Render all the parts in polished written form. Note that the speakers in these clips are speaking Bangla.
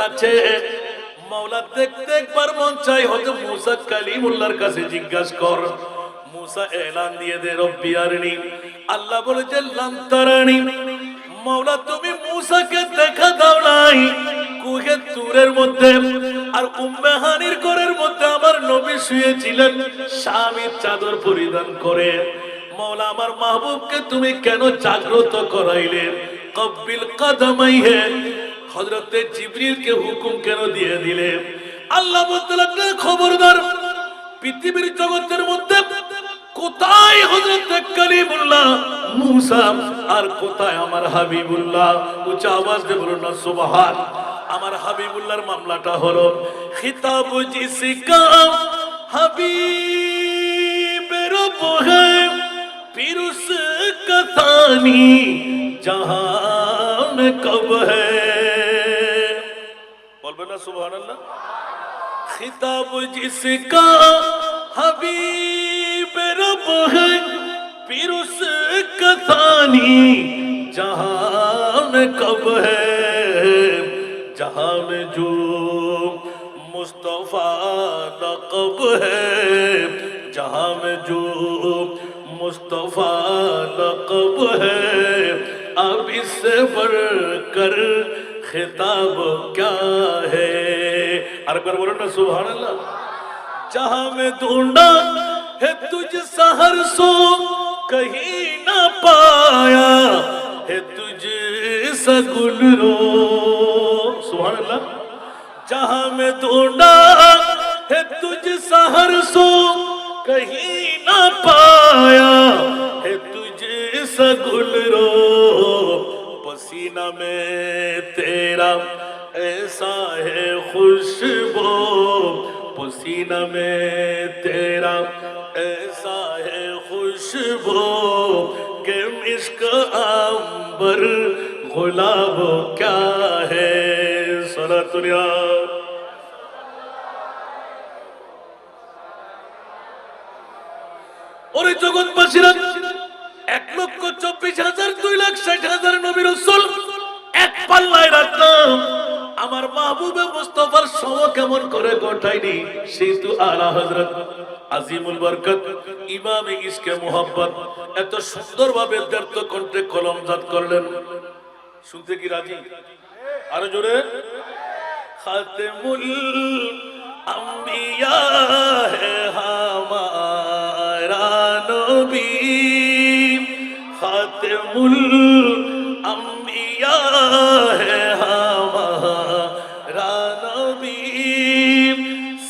আছে। মাওলা দেখতে একবার মন চাই, হযরত মুসা কালিমুল্লাহর কাছে জিজ্ঞাসা কর। মুসা এলান দিয়ে দে রব্বি আরনি, আল্লাহ বলে যে লান তারানি, মাওলা তুমি মুসাকে দেখা দাও নাই কুহে তুরের মধ্যে, আর উম্মে হানির ঘরের মধ্যে আমার নবী শুয়েছিলেন স্বামীর চাদর পরিধান করে। মাওলা আমার মাহবুবকে তুমি কেন জাগ্রত করাইলে? কব্বিল কদমাইহে, হযরতে জিবরিলকে হুকুম কেন দিয়ে দিলে? আল্লাহ বলতে লাগলেন খবরদার, পৃথিবীর জগতের মধ্যে কোথায় হযরত কালিমুল্লাহ মুসা আর কোথায় আমার হাবিবুল্লাহ? উচ্চ আওয়াজ দিয়ে বলুন না সুবহান। আমার হাবিবুল্লাহর মামলাটা হলো খিতাব জিসকা হাবিব রব है फिर उसका थानी जहां में कब है, बोलबे ना सुभान अल्लाह। खिताब जिसका हबीब रब है फिर उसका थानी जहां में कब है, जहां में जो मुस्तफा नक़ब है, जहां में जो मुस्तफा नक़ब है, अब इससे बढ़कर खिताब क्या है। अरे एक बार बोलो ना सुभान अल्लाह। जहां में ढूंढा है तुझ सहर सो कहीं ना पाया है तुझ सा गुलरो, सुभान अल्लाह। जहां में ढूंढा है तुझ सहर सो कहीं ना पाया है तुझ सा गुलरो, पसीना में तेरा ऐसा है खुशबू, पसीना में तेरा ऐसा है खुशबू कि मिस्क अंबर गुलाब क्या है। सलातुल्लाह ওরে জগৎবাসীরা, 1,24,000 2,60,000 নবী রাসূল এক পাল্লায় রাখলাম। আমার মাহবুবে মুস্তাফার সম কেমন করে গঠাইনি? সেই তো আলা হযরত আজিমুল বরকত ইমামে ইশকে মুহাব্বত এত সুন্দরভাবে ব্যর্থ কণ্ঠে কলমজাত করলেন। শুনতে কি রাজি? আরো জোরে। খাতেমুল अंबिया है हमारा नबी, खातिमुल अंबिया है हमारा नबी,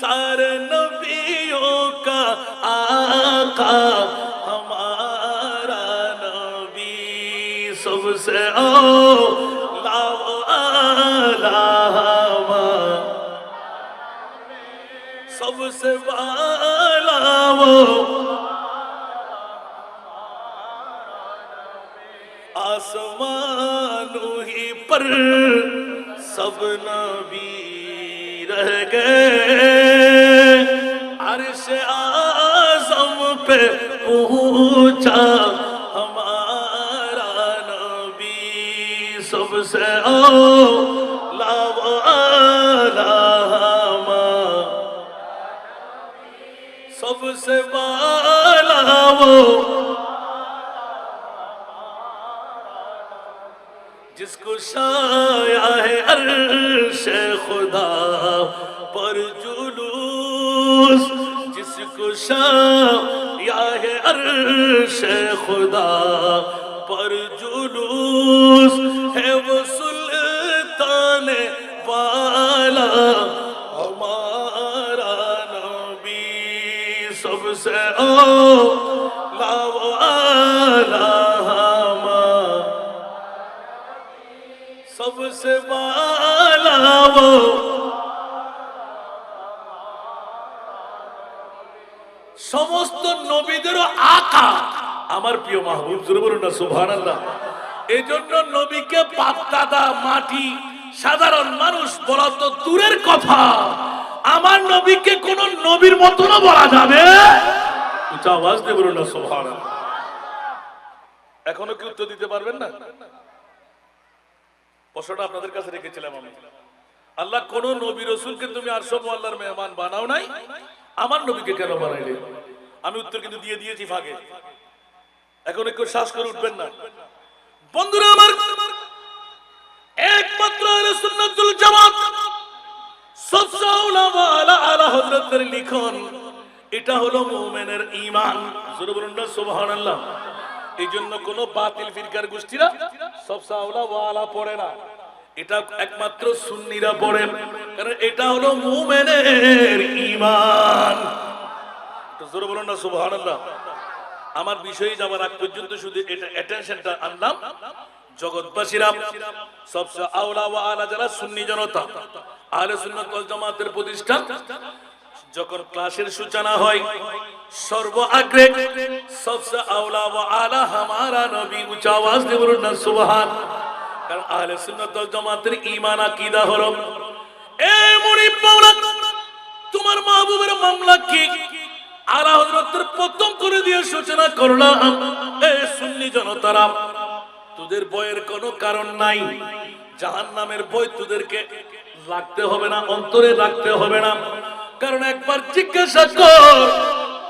सारे नबियों का आका हमारा नबी, सबसे औला सबसे वाला वो आसमानों ही पर सब नबी रह गए, अर्श आज़म पे पहुंचा हमारा नबी, सबसे औला वाला सबसे वाला वो जिसको छाया है अर्श खुदा पर जुलूस, जिसको छाया है अर्श खुदा पर जुलूस, है वो सुल्तान वाला हमारा नबी, सबसे औला वाला सबसे वाला वो সমস্ত নবীদেরও আকা আমার প্রিয় মাহবুব। জোরে বলুন না সুবহানাল্লাহ। এজন্য নবীকে বাপ-দাদা, মাটি, সাধারণ মানুষ বলা তো দূরের কথা, আমার নবীকে কোন নবীর মতনও বলা যাবে? উচ্চ আওয়াজ দিয়ে বলুন না সুবহানাল্লাহ। এখনো কি উত্তর দিতে পারবেন না? প্রশ্নটা আপনাদের কাছে রেখেছিলাম আমি। আল্লাহ কোন নবী রাসূলকে তুমি আরশ আল্লাহর মেহমান বানাও নাই, আমার নবীকে কেন বানাইলে? আমি উত্তর কিন্তু দিয়ে দিয়েছি ভাগে, এখন একটু শ্বাস করে উঠবেন না। বন্ধুরা আমার, একমাত্র আহলে সুন্নাত ওয়াল জামাত সবচেয়ে উলামা আলা হযরতের লিখন, এটা হলো মুমিনের ঈমান। জোরে বলুন না সুবহানাল্লাহ। এই জন্য কোন বাতিল ফিরকার গোষ্ঠীরা সবচেয়ে উলামা পড়ে না, এটা একমাত্র সুন্নিরা পড়ে, কারণ এটা হলো মুমিনের ঈমান। তো জোরে বলুন না সুবহানাল্লাহ। আমার বিষয়ে যাবার আগ পর্যন্ত শুধু এটা অ্যাটেনশনটা আনলাম, জগৎবাসীরা সবচেয়ে আওলা ওয়া আলা যারা সুন্নি জনতা, আহলে সুন্নাত ওয়াল জামাতের প্রতিষ্ঠান, যখন ক্লাসের সূচনা হয় সর্ব আগে সবচেয়ে আওলা ওয়া আলা হামারা নবী, উচ্চ আওয়াজ দিয়ে বলুন না সুবহান। কারণ আহলে সুন্নাত ওয়াল জামাতের ঈমান আকীদা হলো, এ মুরিদ মাওলা তোমার মাহবুবের মামলা কি? আলা হযরতের প্রথম করে দিয়ে সূচনা করলাম, এ সুন্নি জনতারা, তোদের ভয়ের কোনো কারণ নাই, জাহান্নামের ভয় তোদেরকে লাগতে হবে না, অন্তরে রাখতে হবে না। কারণ একবার জিজ্ঞাসা কর,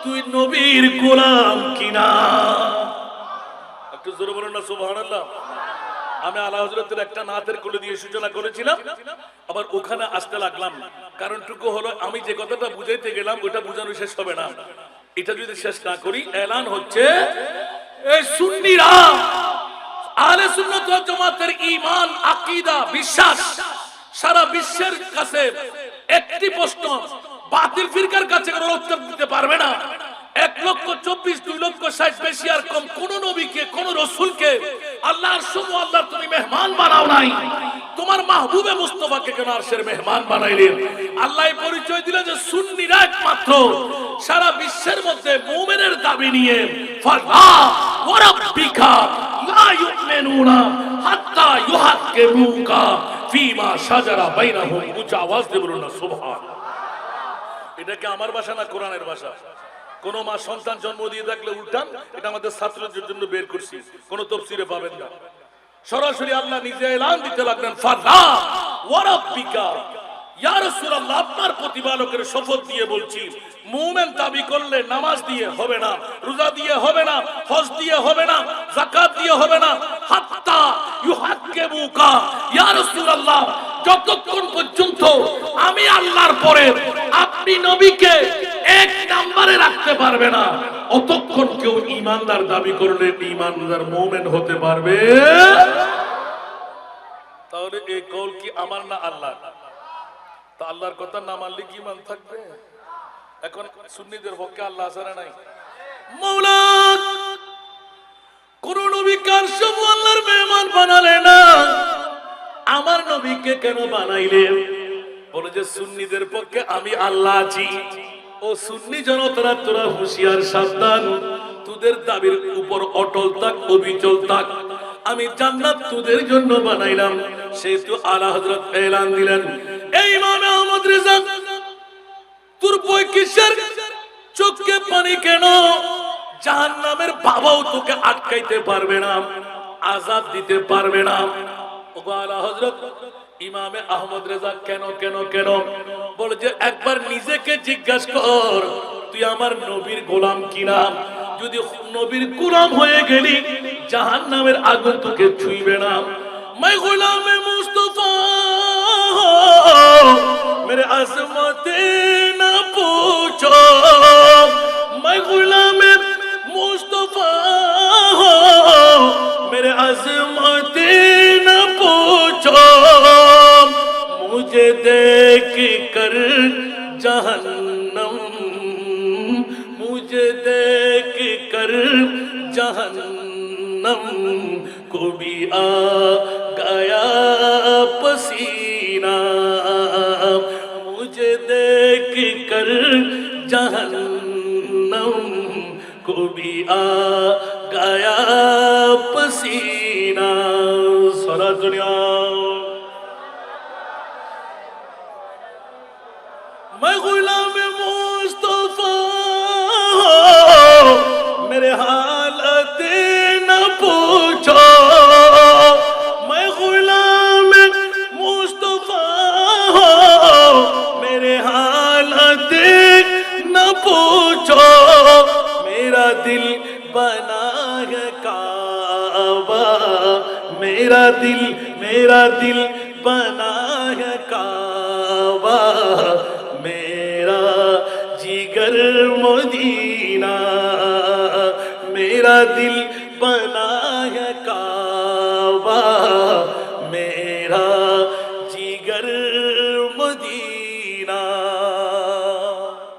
তুই নবীর গোলাম কিনা? একটু জোরে বলুন না সুবহানাল্লাহ। আমি আলা হযরতের একটা নাতের কোলে দিয়ে সূচনা করেছিলাম, আবার ওখানে আসতে লাগলাম। কারণটুকু হলো, আমি যে কথাটা বুঝাইতে গেলাম ওটা বুঝানো শেষ হবে না। এটা যদি শেষ না করি, এলান হচ্ছে এই সুন্নিরা আহলে সুন্নাত ওয়াল জামাতের ঈমান আকীদা বিশ্বাস সারা বিশ্বের কাছে একটি প্রশ্ন বাতিল ফিরকার কাছে কোনো উত্তর দিতে পারবে না। 1,24,000 2,60,000 বেশি আর কম কোন নবীকে কোন রাসূলকে আল্লাহর সুবহান আল্লাহ তুমি মেহমান বানাও নাই, তোমার মাহবুবে মুস্তাফাকে কেন আরশের মেহমান বানাইলেন? আল্লাহ পরিচয় দিলেন যে সুন্নিরা একমাত্র সারা বিশ্বের মধ্যে মুমিনের দাবি নিয়ে ফালা ওয়া রাব্বিকা লা ইউমিনুনা হাত্তা ইউহাক্কিমুকা ফীমা শাজারা বাইনাহুম। উচ্চ আওয়াজ দিয়ে বলুন না সুবহান। এটা কি আমার ভাষা না কোরআনের ভাষা? কোন মা সন্তান জন্ম দিয়ে থাকলে উল্টান, এটা আমাদের ছাত্রদের জন্য বের করছি, কোন তাফসীরে পাবেন না। সরাসরি আল্লাহ নিজে এলান দিতে লাগলেন, ফালা ওয়া রাব্বিকা, ইয়া রাসূলুল্লাহ আপনার প্রতিপালকের শপথ দিয়ে বলছি, মুমিন দাবি করলে নামাজ দিয়ে হবে না, রোজা দিয়ে হবে না, হজ দিয়ে হবে না, যাকাত দিয়ে হবে না, হাত্তা ইউহাক্কিমুকা, ইয়া রাসূলুল্লাহ যতক্ষণ পর্যন্ত আমি আল্লাহর পরে আপনি নবীকে এক নম্বরে রাখতে পারবে না, অতক্ষণ কেউ ঈমানদার দাবি করলে ঈমানদার মুমিন হতে পারবে। তাহলে এই কওল কি আমার না আল্লাহ? তা আল্লাহর কথা না মানলে কি ঈমান থাকবে? এখন সুন্নিদের পক্ষে আল্লাহ আছে নাই? মাওলা কোন নবীকে আরশে আল্লাহর মেহমান বানালে না, আমার নবীকে কেন বানাইলেন? বলে যে সুন্নিদের পক্ষে আমি আল্লাহ আছি। ও সুন্নি জনতারা, তোরা হুঁশিয়ার সাবধান, তোদের দাবির উপর অটল থাক, অবিচল থাক। আমি জান্নাত তোদের জন্য বানাইলাম। সেহেতু আলা হযরত এলান দিলেন, এই ইমাম আহমদ রেজা তোর বই কিসের? চোখে পানি কেন? জাহান্নামের বাবাও তোকে আটকাইতে পারবে না, আযাব দিতে পারবে না। ও আলা হযরত ইমামে আহমদ রেজা কেন কেন কেন? বলে যে একবার নিজেকে জিজ্ঞাসা কর, তুই আমার নবীর গোলাম কিনা? যদি নবীর গোলাম হয়ে গেলি, জাহান্নামের আগুন তোকে ছুঁইবে না। मैं गुलाम मुस्तफा मेरे अजमत ना पूछो, मैं गुलाम मुस्तफा मेरे अजमत ना पूछो, मुझे देख कर जहन्नम, मुझे देख कर जहन्नम को भी आ गया पसीना, मुझे देख कर जहन्नम को भी आ गया पसीना। सारा दुनिया मैं गुलाम मुस्तफा मेरे हालत न पूछो, मैं गुलाम मुस्तफा سے نہ پوچھو میرا دل بنا ہے کعبہ میرا دل بنا ہے کعبہ میرا جگر مدینہ میرا دل بنا ہے کعبہ میرا